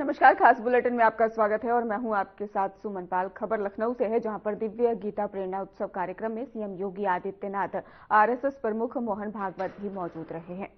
नमस्कार, खास बुलेटिन में आपका स्वागत है और मैं हूं आपके साथ सुमन पाल। खबर लखनऊ से है, जहां पर दिव्य गीता प्रेरणा उत्सव कार्यक्रम में सीएम योगी आदित्यनाथ, आरएसएस प्रमुख मोहन भागवत भी मौजूद रहे हैं।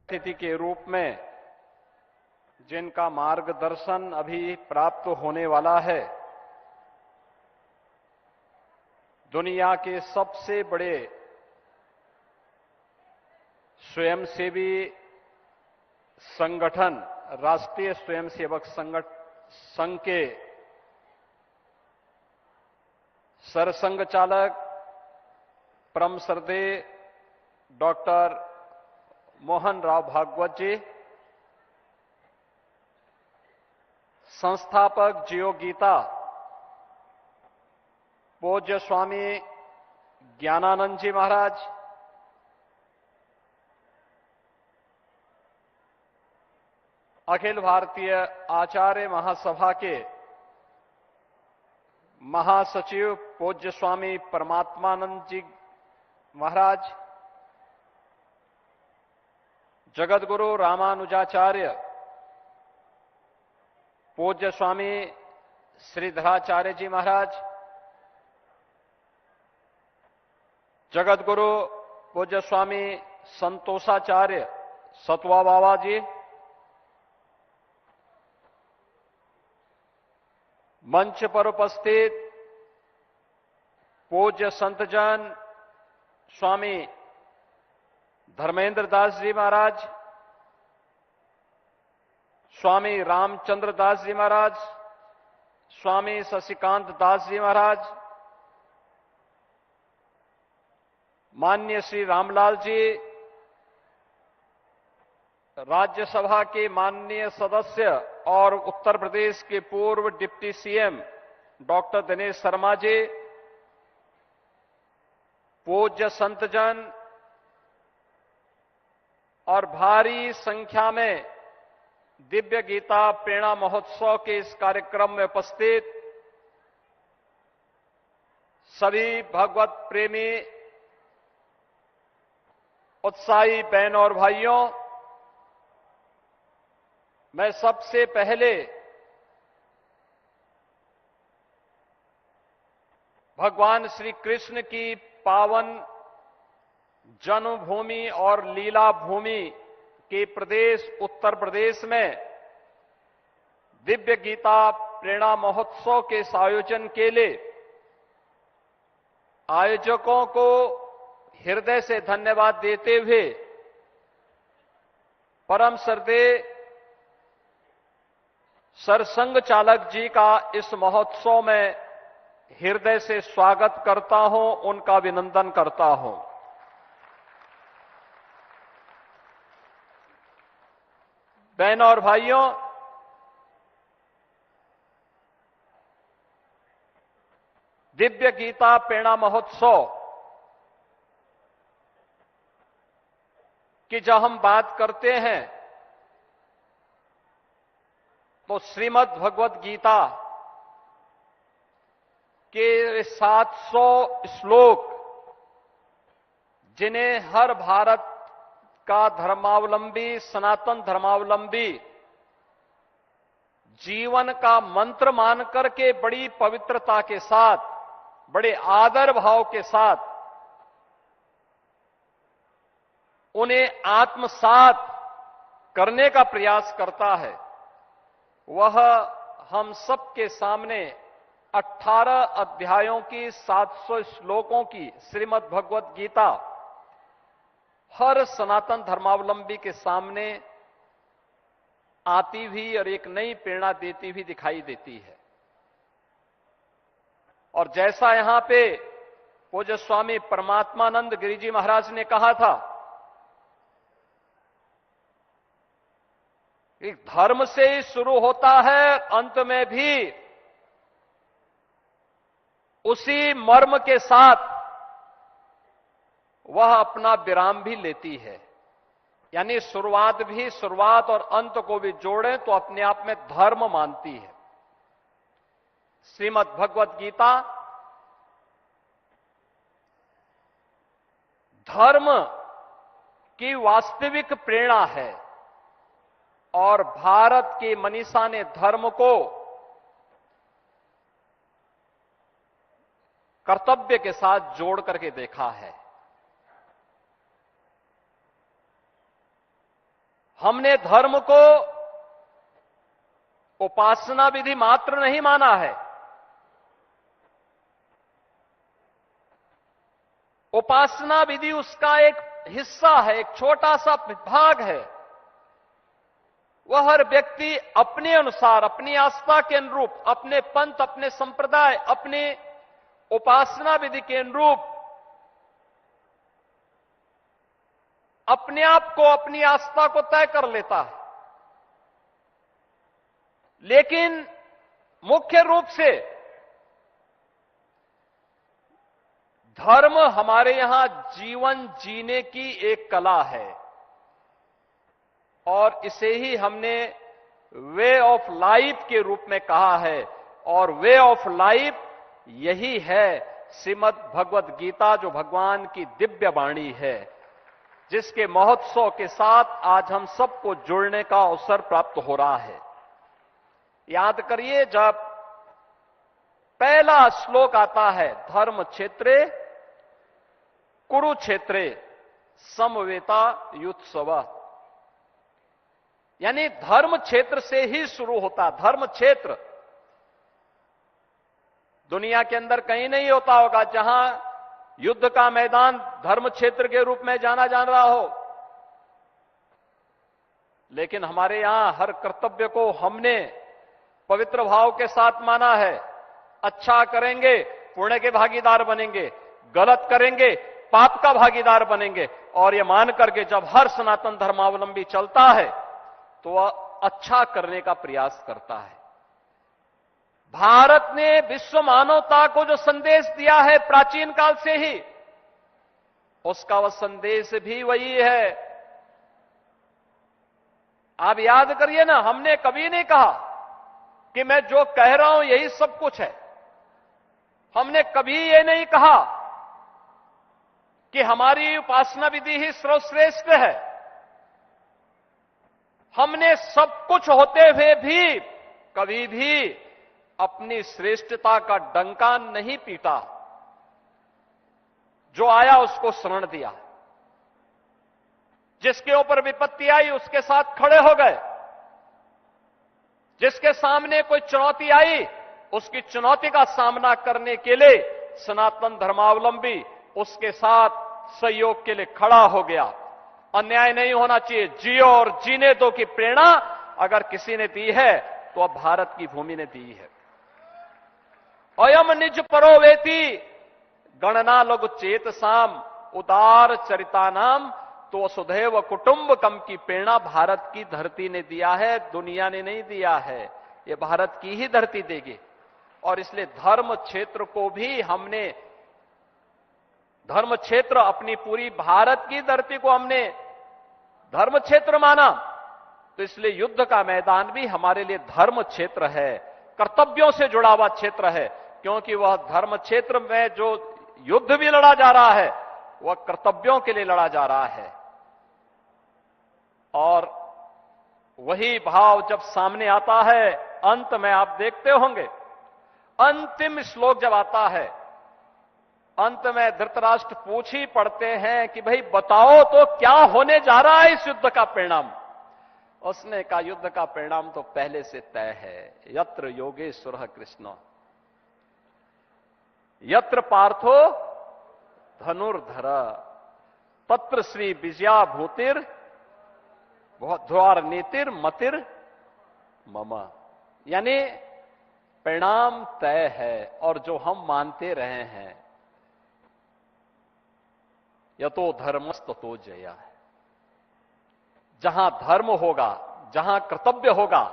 अतिथि के रूप में जिनका मार्गदर्शन अभी प्राप्त होने वाला है, दुनिया के सबसे बड़े स्वयंसेवी संगठन राष्ट्रीय स्वयंसेवक संघ के सरसंघ चालक परम श्रद्धेय डॉक्टर मोहन राव भागवत जी, संस्थापक जियो गीता पूज्य स्वामी ज्ञानानंद जी महाराज, अखिल भारतीय आचार्य महासभा के महासचिव पूज्य स्वामी परमात्मानंद जी महाराज, जगतगुरु रामानुजाचार्य पूज्य स्वामी श्रीधराचार्य जी महाराज, जगतगुरु पूज्य स्वामी संतोषाचार्य सतवा बाबा जी, मंच पर उपस्थित पूज्य संतजन स्वामी धर्मेंद्र दास जी महाराज, स्वामी रामचंद्र दास जी महाराज, स्वामी शशिकांत दास जी महाराज, माननीय श्री रामलाल जी, राज्यसभा के माननीय सदस्य और उत्तर प्रदेश के पूर्व deputy CM doctor Dinesh Sharma ji, पूज्य संतजन और भारी संख्या में दिव्य गीता प्रेरणा महोत्सव के इस कार्यक्रम में उपस्थित सभी भगवत प्रेमी उत्साही बहन और भाइयों, मैं सबसे पहले भगवान श्री कृष्ण की पावन जन्मभूमि और लीला भूमि के प्रदेश उत्तर प्रदेश में दिव्य गीता प्रेरणा महोत्सव के इस आयोजन के लिए आयोजकों को हृदय से धन्यवाद देते हुए परम श्रद्धेय सरसंघ चालक जी का इस महोत्सव में हृदय से स्वागत करता हूं, उनका अभिनंदन करता हूं। बहनों और भाइयों, दिव्य गीता प्रेरणा महोत्सव की जब हम बात करते हैं तो श्रीमद् भगवत गीता के 700 श्लोक, जिन्हें हर भारत का धर्मावलंबी, सनातन धर्मावलंबी जीवन का मंत्र मान करके बड़ी पवित्रता के साथ, बड़े आदर भाव के साथ उन्हें आत्मसात करने का प्रयास करता है, वह हम सबके सामने 18 अध्यायों की 700 श्लोकों की श्रीमद् भगवत गीता हर सनातन धर्मावलंबी के सामने आती हुई और एक नई प्रेरणा देती हुई दिखाई देती है। और जैसा यहां पे पूज्य स्वामी परमात्मानंद गिरि जी महाराज ने कहा था, एक धर्म से ही शुरू होता है, अंत में भी उसी मर्म के साथ वह अपना विराम भी लेती है। यानी शुरुआत और अंत को भी जोड़ें तो अपने आप में धर्म मानती है। श्रीमद् भगवत गीता धर्म की वास्तविक प्रेरणा है और भारत की मनीषा ने धर्म को कर्तव्य के साथ जोड़ करके देखा है। हमने धर्म को उपासना विधि मात्र नहीं माना है। उपासना विधि उसका एक हिस्सा है, एक छोटा सा भाग है। वह हर व्यक्ति अपने अनुसार, अपनी आस्था के अनुरूप, अपने पंथ, अपने संप्रदाय, अपने उपासना विधि के अनुरूप अपने आप को, अपनी आस्था को तय कर लेता है। लेकिन मुख्य रूप से धर्म हमारे यहां जीवन जीने की एक कला है और इसे ही हमने वे ऑफ लाइफ के रूप में कहा है। और वे ऑफ लाइफ यही है श्रीमद् भगवद गीता, जो भगवान की दिव्य वाणी है, जिसके महोत्सव के साथ आज हम सबको जुड़ने का अवसर प्राप्त हो रहा है। याद करिए, जब पहला श्लोक आता है, धर्म क्षेत्रे कुरुक्षेत्रे समवेता युत्सव, यानी धर्म क्षेत्र से ही शुरू होता। धर्म क्षेत्र दुनिया के अंदर कहीं नहीं होता होगा जहां युद्ध का मैदान धर्म क्षेत्र के रूप में जाना जा रहा हो, लेकिन हमारे यहां हर कर्तव्य को हमने पवित्र भाव के साथ माना है। अच्छा करेंगे पुण्य के भागीदार बनेंगे, गलत करेंगे पाप का भागीदार बनेंगे। और यह मान करके जब हर सनातन धर्मावलंबी चलता है तो वह अच्छा करने का प्रयास करता है। भारत ने विश्व मानवता को जो संदेश दिया है प्राचीन काल से ही, उसका वह संदेश भी वही है। आप याद करिए ना, हमने कभी नहीं कहा कि मैं जो कह रहा हूं यही सब कुछ है। हमने कभी ये नहीं कहा कि हमारी उपासना विधि ही सर्वश्रेष्ठ है। हमने सब कुछ होते हुए भी कभी भी अपनी श्रेष्ठता का डंका नहीं पीटा। जो आया उसको शरण दिया, जिसके ऊपर विपत्ति आई उसके साथ खड़े हो गए, जिसके सामने कोई चुनौती आई उसकी चुनौती का सामना करने के लिए सनातन धर्मावलंबी उसके साथ सहयोग के लिए खड़ा हो गया। अन्याय नहीं होना चाहिए, जियो और जीने दो की प्रेरणा अगर किसी ने दी है तो अब भारत की भूमि ने दी है। अयम निज परोवेति गणना लघु चेत साम उदार चरिता नाम, तो वसुधैव कुटुंबकम की प्रेरणा भारत की धरती ने दिया है, दुनिया ने नहीं दिया है। ये भारत की ही धरती देगी। और इसलिए धर्म क्षेत्र को भी हमने, धर्म क्षेत्र अपनी पूरी भारत की धरती को हमने धर्म क्षेत्र माना, तो इसलिए युद्ध का मैदान भी हमारे लिए धर्म क्षेत्र है, कर्तव्यों से जुड़ा हुआ क्षेत्र है। क्योंकि वह धर्म क्षेत्र में जो युद्ध भी लड़ा जा रहा है वह कर्तव्यों के लिए लड़ा जा रहा है। और वही भाव जब सामने आता है, अंत में आप देखते होंगे, अंतिम श्लोक जब आता है, अंत में धृतराष्ट्र पूछ ही पड़ते हैं कि भाई बताओ तो क्या होने जा रहा है इस युद्ध का परिणाम। उसने कहा युद्ध का परिणाम तो पहले से तय है। यत्र योगेश्वर कृष्ण यत्र पार्थो धनुर्धर तत्र श्री विजया भूतिर द्वार नीतिर मतिर मम, यानी परिणाम तय है और जो हम मानते रहे हैं, यतो धर्मस्ततो जया। जहां धर्म होगा, जहां कर्तव्य होगा,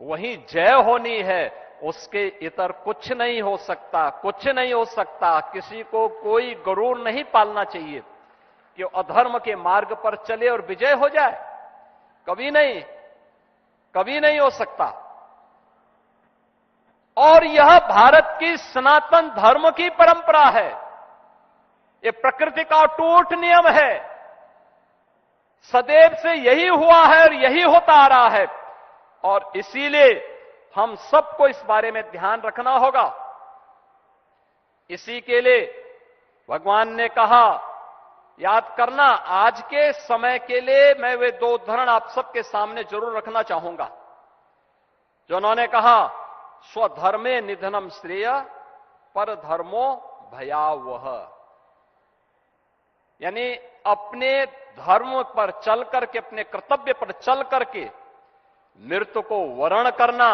वहीं जय होनी है। उसके इतर कुछ नहीं हो सकता, कुछ नहीं हो सकता। किसी को कोई गरूर नहीं पालना चाहिए कि अधर्म के मार्ग पर चले और विजय हो जाए। कभी नहीं, कभी नहीं हो सकता। और यह भारत की सनातन धर्म की परंपरा है। ये प्रकृति का अटूट नियम है, सदैव से यही हुआ है और यही होता आ रहा है। और इसीलिए हम सबको इस बारे में ध्यान रखना होगा। इसी के लिए भगवान ने कहा, याद करना, आज के समय के लिए मैं वे दो उदाहरण आप सबके सामने जरूर रखना चाहूंगा जो उन्होंने कहा, स्वधर्मे निधनम श्रेय पर धर्मो भयावह। यानी अपने धर्म पर चल करके, अपने कर्तव्य पर चल करके मृत्यु को वर्ण करना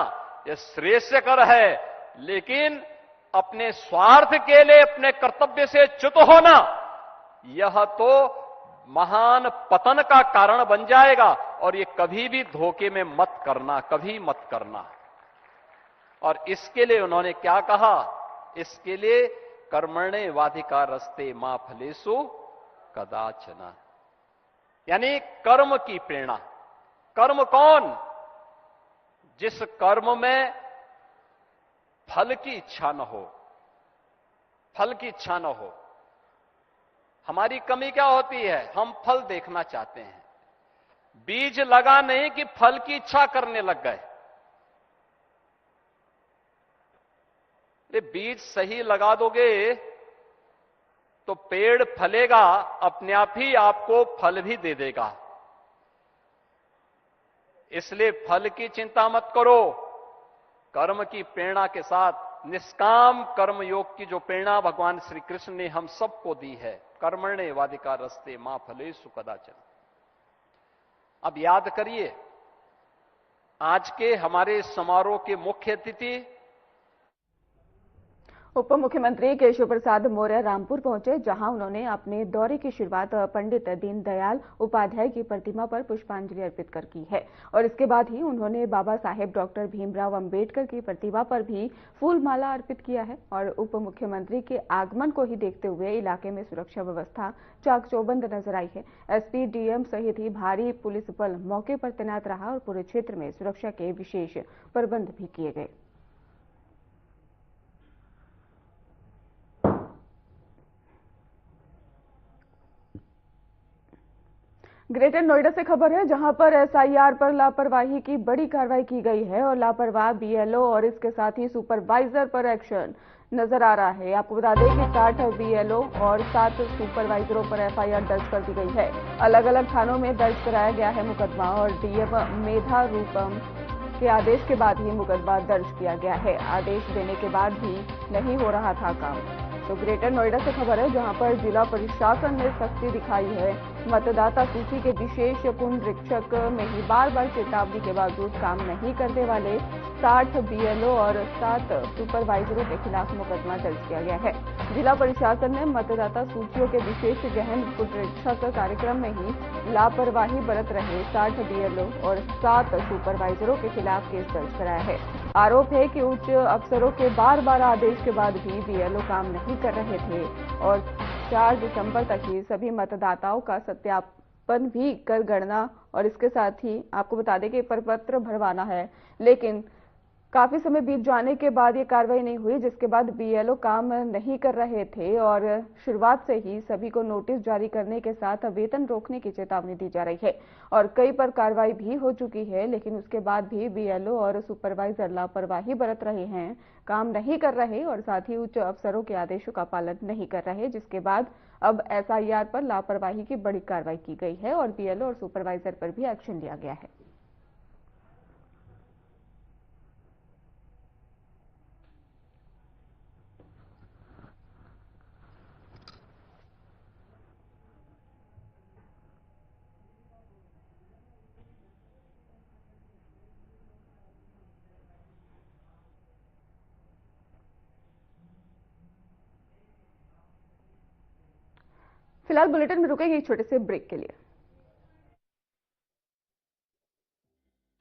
यह श्रेयस्कर है, लेकिन अपने स्वार्थ के लिए अपने कर्तव्य से च्युत होना यह तो महान पतन का कारण बन जाएगा। और ये कभी भी धोखे में मत करना, कभी मत करना। और इसके लिए उन्होंने क्या कहा, इसके लिए कर्मणे वाधिकारस्ते मा फलेषु कदाचन, यानी कर्म की प्रेरणा। कर्म कौन? जिस कर्म में फल की इच्छा न हो, फल की इच्छा न हो। हमारी कमी क्या होती है, हम फल देखना चाहते हैं। बीज लगा नहीं कि फल की इच्छा करने लग गए। बीज सही लगा दोगे तो पेड़ फलेगा, अपने आप ही आपको फल भी दे देगा। इसलिए फल की चिंता मत करो, कर्म की प्रेरणा के साथ निष्काम कर्म योग की जो प्रेरणा भगवान श्री कृष्ण ने हम सबको दी है, कर्मणे वाधिकारस्ते मा फलेषु कदाचन। अब याद करिए, आज के हमारे समारोह के मुख्य अतिथि उप मुख्यमंत्री केशव प्रसाद मौर्य रामपुर पहुंचे, जहां उन्होंने अपने दौरे की शुरुआत पंडित दीनदयाल उपाध्याय की प्रतिमा पर पुष्पांजलि अर्पित कर की है। और इसके बाद ही उन्होंने बाबा साहेब डॉक्टर भीमराव अंबेडकर की प्रतिमा पर भी फूलमाला अर्पित किया है। और उप मुख्यमंत्री के आगमन को ही देखते हुए इलाके में सुरक्षा व्यवस्था चाक चौबंद नजर आई है। एसपी, डीएम सहित ही भारी पुलिस बल मौके पर तैनात रहा और पूरे क्षेत्र में सुरक्षा के विशेष प्रबंध भी किए गए। ग्रेटर नोएडा से खबर है, जहां पर एसआईआर पर लापरवाही की बड़ी कार्रवाई की गई है और लापरवाह बीएलओ और इसके साथ ही सुपरवाइजर पर एक्शन नजर आ रहा है। आपको बता दें कि 60 बीएलओ और 7 सुपरवाइजरों पर एफआईआर दर्ज कर दी गई है। अलग अलग थानों में दर्ज कराया गया है मुकदमा और डीएम मेधा रूपम के आदेश के बाद ही मुकदमा दर्ज किया गया है। आदेश देने के बाद भी नहीं हो रहा था काम। तो ग्रेटर नोएडा से खबर है, जहां पर जिला प्रशासन ने सख्ती दिखाई है। मतदाता सूची के विशेष पुनरीक्षक में ही बार बार चेतावनी के बावजूद काम नहीं करने वाले 60 बीएलओ और 7 सुपरवाइजरों के खिलाफ मुकदमा दर्ज किया गया है। जिला प्रशासन ने मतदाता सूचियों के विशेष गहन पुनरीक्षक कार्यक्रम में ही लापरवाही बरत रहे 60 बीएलओ और 7 सुपरवाइजरों के खिलाफ केस दर्ज कराया है। आरोप है कि उच्च अफसरों के बार बार आदेश के बाद भी बीएलओ काम नहीं कर रहे थे और 4 दिसंबर तक ही सभी मतदाताओं का सत्यापन भी कर गणना और इसके साथ ही आपको बता दें कि प्रपत्र भरवाना है। लेकिन काफी समय बीत जाने के बाद ये कार्रवाई नहीं हुई, जिसके बाद बीएलओ काम नहीं कर रहे थे और शुरुआत से ही सभी को नोटिस जारी करने के साथ वेतन रोकने की चेतावनी दी जा रही है। और कई पर कार्रवाई भी हो चुकी है, लेकिन उसके बाद भी बीएलओ और सुपरवाइजर लापरवाही बरत रहे हैं, काम नहीं कर रहे और साथ ही उच्च अफसरों के आदेशों का पालन नहीं कर रहे, जिसके बाद अब एसआईआर पर लापरवाही की बड़ी कार्रवाई की गई है और बीएलओ और सुपरवाइजर पर भी एक्शन लिया गया है। फिलहाल बुलेटिन में रुकेंगे एक छोटे से ब्रेक के लिए।